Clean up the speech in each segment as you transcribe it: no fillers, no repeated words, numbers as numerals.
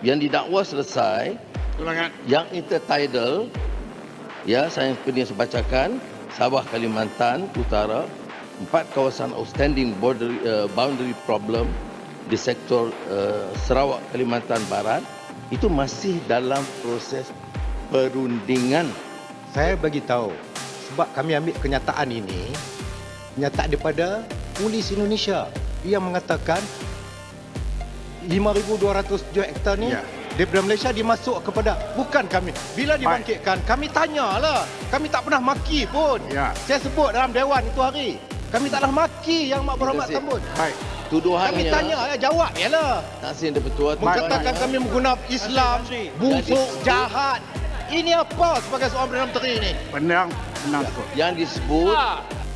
yang didakwa selesai, yang intertidal, ya saya bacakan, Sabah Kalimantan Utara, 4 kawasan outstanding boundary problem di sektor Sarawak Kalimantan Barat, itu masih dalam proses perundingan. Saya bagi tahu sebab kami ambil kenyataan ini, kenyataan daripada Polis Indonesia yang mengatakan 5,207 hektar ni daripada Malaysia dimasuk kepada, bukan kami. Bila dibangkitkan, kami tanyalah. Kami tak pernah maki pun. Saya sebut dalam Dewan itu hari. Kami taklah maki yang Mak Berhormat sambut. Tuduhannya, kami tanya, jawab lah. Taksin Datuk Mengatakan kami menggunakan Islam, busuk, jahat. Ini apa sebagai seorang Perdana Menteri ini? Benar. Yang disebut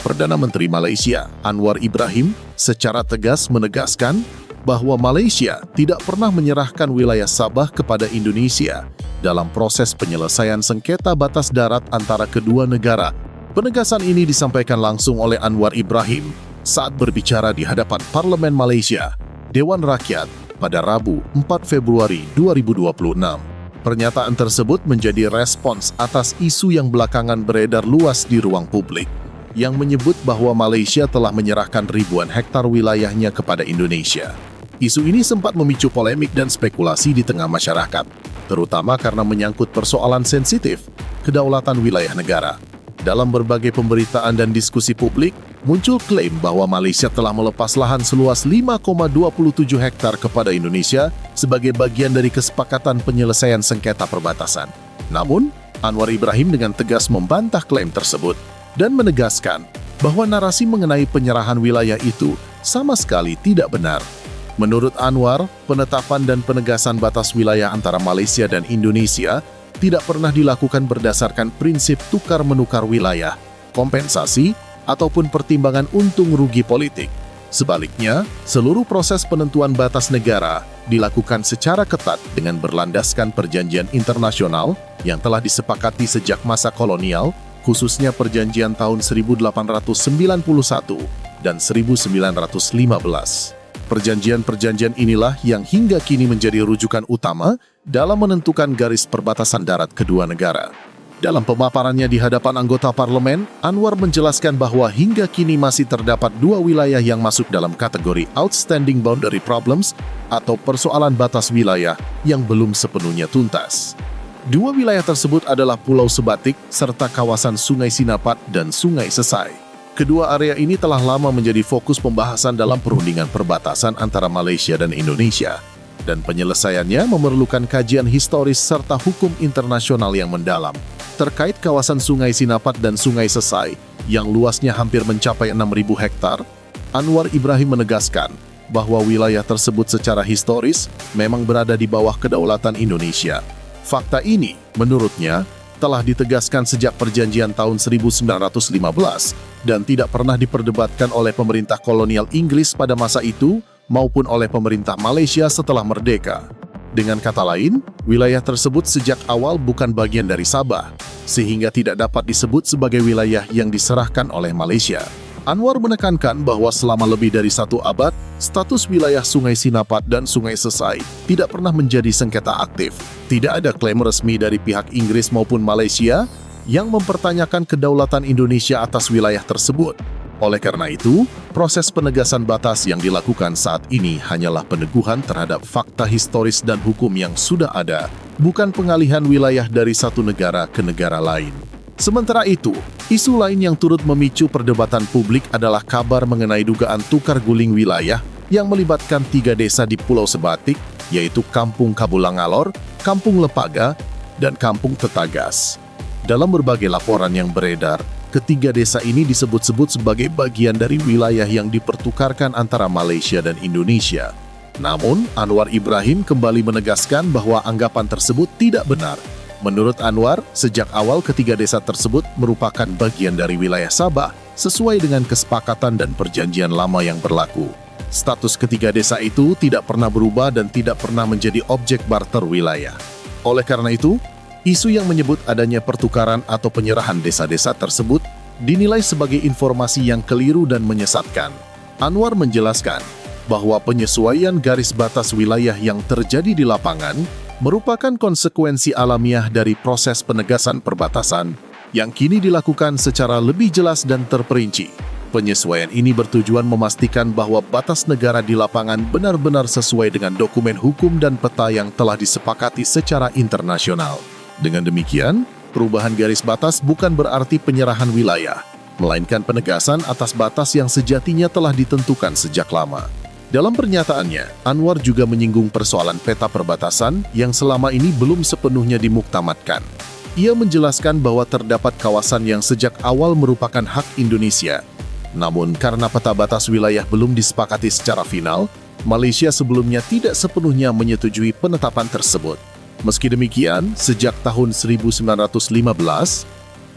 Perdana Menteri Malaysia Anwar Ibrahim secara tegas menegaskan bahwa Malaysia tidak pernah menyerahkan wilayah Sabah kepada Indonesia dalam proses penyelesaian sengketa batas darat antara kedua negara. Penegasan ini disampaikan langsung oleh Anwar Ibrahim saat berbicara di hadapan Parlemen Malaysia, Dewan Rakyat, pada Rabu 4 Februari 2026. Pernyataan tersebut menjadi respons atas isu yang belakangan beredar luas di ruang publik, yang menyebut bahwa Malaysia telah menyerahkan ribuan hektar wilayahnya kepada Indonesia. Isu ini sempat memicu polemik dan spekulasi di tengah masyarakat, terutama karena menyangkut persoalan sensitif kedaulatan wilayah negara. Dalam berbagai pemberitaan dan diskusi publik, muncul klaim bahwa Malaysia telah melepas lahan seluas 5,27 hektar kepada Indonesia sebagai bagian dari kesepakatan penyelesaian sengketa perbatasan. Namun, Anwar Ibrahim dengan tegas membantah klaim tersebut dan menegaskan bahwa narasi mengenai penyerahan wilayah itu sama sekali tidak benar. Menurut Anwar, penetapan dan penegasan batas wilayah antara Malaysia dan Indonesia tidak pernah dilakukan berdasarkan prinsip tukar-menukar wilayah, kompensasi, ataupun pertimbangan untung rugi politik. Sebaliknya, seluruh proses penentuan batas negara dilakukan secara ketat dengan berlandaskan perjanjian internasional yang telah disepakati sejak masa kolonial, khususnya perjanjian tahun 1891 dan 1915. Perjanjian-perjanjian inilah yang hingga kini menjadi rujukan utama dalam menentukan garis perbatasan darat kedua negara. Dalam pemaparannya di hadapan anggota parlemen, Anwar menjelaskan bahwa hingga kini masih terdapat 2 wilayah yang masuk dalam kategori Outstanding Boundary Problems atau persoalan batas wilayah yang belum sepenuhnya tuntas. 2 wilayah tersebut adalah Pulau Sebatik serta kawasan Sungai Sinapat dan Sungai Sesai. Kedua area ini telah lama menjadi fokus pembahasan dalam perundingan perbatasan antara Malaysia dan Indonesia, dan penyelesaiannya memerlukan kajian historis serta hukum internasional yang mendalam. Terkait kawasan Sungai Sinapat dan Sungai Sesai yang luasnya hampir mencapai 6.000 hektar, Anwar Ibrahim menegaskan bahwa wilayah tersebut secara historis memang berada di bawah kedaulatan Indonesia. Fakta ini, menurutnya, telah ditegaskan sejak perjanjian tahun 1915 dan tidak pernah diperdebatkan oleh pemerintah kolonial Inggris pada masa itu maupun oleh pemerintah Malaysia setelah merdeka. Dengan kata lain, wilayah tersebut sejak awal bukan bagian dari Sabah, sehingga tidak dapat disebut sebagai wilayah yang diserahkan oleh Malaysia. Anwar menekankan bahwa selama lebih dari 1 abad, status wilayah Sungai Sinapat dan Sungai Sesai tidak pernah menjadi sengketa aktif. Tidak ada klaim resmi dari pihak Inggris maupun Malaysia yang mempertanyakan kedaulatan Indonesia atas wilayah tersebut. Oleh karena itu, proses penegasan batas yang dilakukan saat ini hanyalah peneguhan terhadap fakta historis dan hukum yang sudah ada, bukan pengalihan wilayah dari satu negara ke negara lain. Sementara itu, isu lain yang turut memicu perdebatan publik adalah kabar mengenai dugaan tukar guling wilayah yang melibatkan 3 desa di Pulau Sebatik, yaitu Kampung Kabulangalor, Kampung Lepaga, dan Kampung Tetagas. Dalam berbagai laporan yang beredar, ketiga desa ini disebut-sebut sebagai bagian dari wilayah yang dipertukarkan antara Malaysia dan Indonesia. Namun, Anwar Ibrahim kembali menegaskan bahwa anggapan tersebut tidak benar. Menurut Anwar, sejak awal ketiga desa tersebut merupakan bagian dari wilayah Sabah sesuai dengan kesepakatan dan perjanjian lama yang berlaku. Status ketiga desa itu tidak pernah berubah dan tidak pernah menjadi objek barter wilayah. Oleh karena itu, isu yang menyebut adanya pertukaran atau penyerahan desa-desa tersebut dinilai sebagai informasi yang keliru dan menyesatkan. Anwar menjelaskan bahwa penyesuaian garis batas wilayah yang terjadi di lapangan merupakan konsekuensi alamiah dari proses penegasan perbatasan yang kini dilakukan secara lebih jelas dan terperinci. Penyesuaian ini bertujuan memastikan bahwa batas negara di lapangan benar-benar sesuai dengan dokumen hukum dan peta yang telah disepakati secara internasional. Dengan demikian, perubahan garis batas bukan berarti penyerahan wilayah, melainkan penegasan atas batas yang sejatinya telah ditentukan sejak lama. Dalam pernyataannya, Anwar juga menyinggung persoalan peta perbatasan yang selama ini belum sepenuhnya dimuktamadkan. Ia menjelaskan bahwa terdapat kawasan yang sejak awal merupakan hak Indonesia. Namun karena peta batas wilayah belum disepakati secara final, Malaysia sebelumnya tidak sepenuhnya menyetujui penetapan tersebut. Meski demikian, sejak tahun 1915,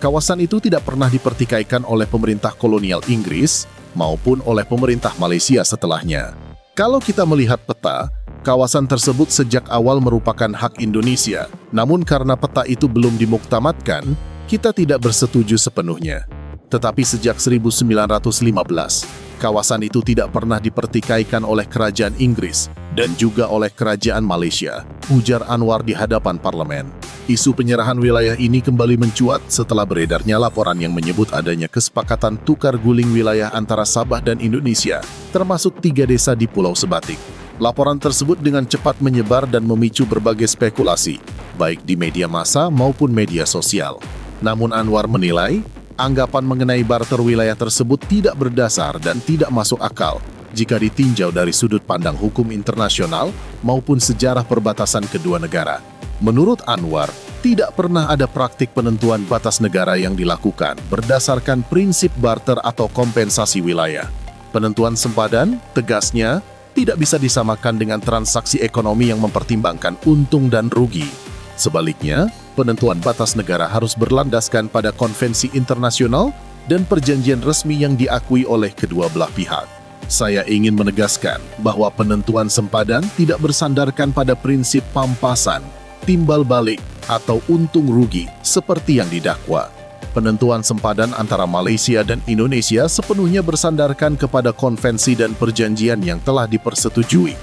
kawasan itu tidak pernah dipertikaikan oleh pemerintah kolonial Inggris maupun oleh pemerintah Malaysia setelahnya. Kalau kita melihat peta, kawasan tersebut sejak awal merupakan hak Indonesia. Namun karena peta itu belum dimuktamadkan, kita tidak bersetuju sepenuhnya. Tetapi sejak 1915, kawasan itu tidak pernah dipertikaikan oleh kerajaan Inggris dan juga oleh kerajaan Malaysia, ujar Anwar di hadapan parlemen. Isu penyerahan wilayah ini kembali mencuat setelah beredarnya laporan yang menyebut adanya kesepakatan tukar guling wilayah antara Sabah dan Indonesia, termasuk 3 desa di Pulau Sebatik. Laporan tersebut dengan cepat menyebar dan memicu berbagai spekulasi, baik di media massa maupun media sosial. Namun Anwar menilai, anggapan mengenai barter wilayah tersebut tidak berdasar dan tidak masuk akal jika ditinjau dari sudut pandang hukum internasional maupun sejarah perbatasan kedua negara. Menurut Anwar, tidak pernah ada praktik penentuan batas negara yang dilakukan berdasarkan prinsip barter atau kompensasi wilayah. Penentuan sempadan, tegasnya, tidak bisa disamakan dengan transaksi ekonomi yang mempertimbangkan untung dan rugi. Sebaliknya, penentuan batas negara harus berlandaskan pada konvensi internasional dan perjanjian resmi yang diakui oleh kedua belah pihak. Saya ingin menegaskan bahwa penentuan sempadan tidak bersandarkan pada prinsip pampasan, timbal balik, atau untung rugi seperti yang didakwa. Penentuan sempadan antara Malaysia dan Indonesia sepenuhnya bersandarkan kepada konvensi dan perjanjian yang telah dipersetujui,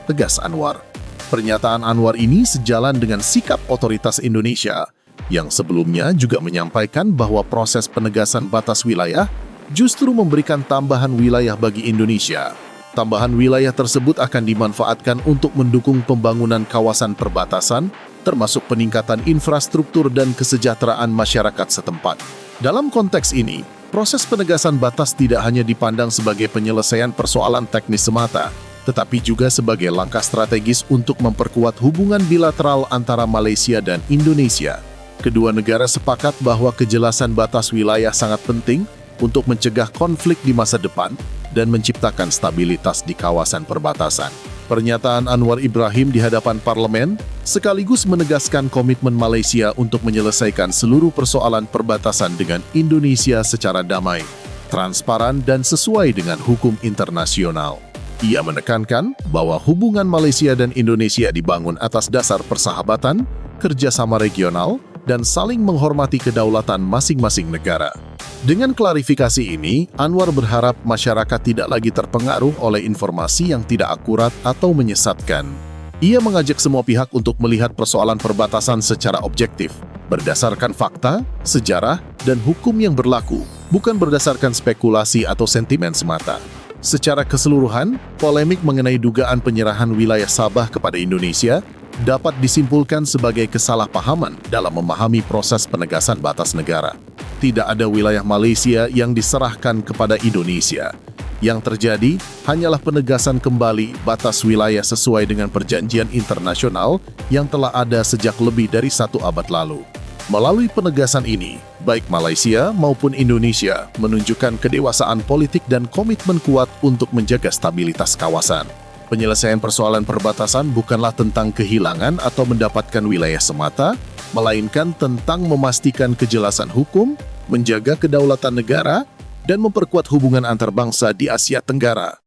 tegas Anwar. Pernyataan Anwar ini sejalan dengan sikap otoritas Indonesia yang sebelumnya juga menyampaikan bahwa proses penegasan batas wilayah justru memberikan tambahan wilayah bagi Indonesia. Tambahan wilayah tersebut akan dimanfaatkan untuk mendukung pembangunan kawasan perbatasan, termasuk peningkatan infrastruktur dan kesejahteraan masyarakat setempat. Dalam konteks ini, proses penegasan batas tidak hanya dipandang sebagai penyelesaian persoalan teknis semata, tetapi juga sebagai langkah strategis untuk memperkuat hubungan bilateral antara Malaysia dan Indonesia. Kedua negara sepakat bahwa kejelasan batas wilayah sangat penting untuk mencegah konflik di masa depan dan menciptakan stabilitas di kawasan perbatasan. Pernyataan Anwar Ibrahim di hadapan parlemen sekaligus menegaskan komitmen Malaysia untuk menyelesaikan seluruh persoalan perbatasan dengan Indonesia secara damai, transparan, dan sesuai dengan hukum internasional. Ia menekankan bahwa hubungan Malaysia dan Indonesia dibangun atas dasar persahabatan, kerjasama regional, dan saling menghormati kedaulatan masing-masing negara. Dengan klarifikasi ini, Anwar berharap masyarakat tidak lagi terpengaruh oleh informasi yang tidak akurat atau menyesatkan. Ia mengajak semua pihak untuk melihat persoalan perbatasan secara objektif, berdasarkan fakta, sejarah, dan hukum yang berlaku, bukan berdasarkan spekulasi atau sentimen semata. Secara keseluruhan, polemik mengenai dugaan penyerahan wilayah Sabah kepada Indonesia dapat disimpulkan sebagai kesalahpahaman dalam memahami proses penegasan batas negara. Tidak ada wilayah Malaysia yang diserahkan kepada Indonesia. Yang terjadi hanyalah penegasan kembali batas wilayah sesuai dengan perjanjian internasional yang telah ada sejak lebih dari 1 abad lalu. Melalui penegasan ini, baik Malaysia maupun Indonesia menunjukkan kedewasaan politik dan komitmen kuat untuk menjaga stabilitas kawasan. Penyelesaian persoalan perbatasan bukanlah tentang kehilangan atau mendapatkan wilayah semata, melainkan tentang memastikan kejelasan hukum, menjaga kedaulatan negara, dan memperkuat hubungan antar bangsa di Asia Tenggara.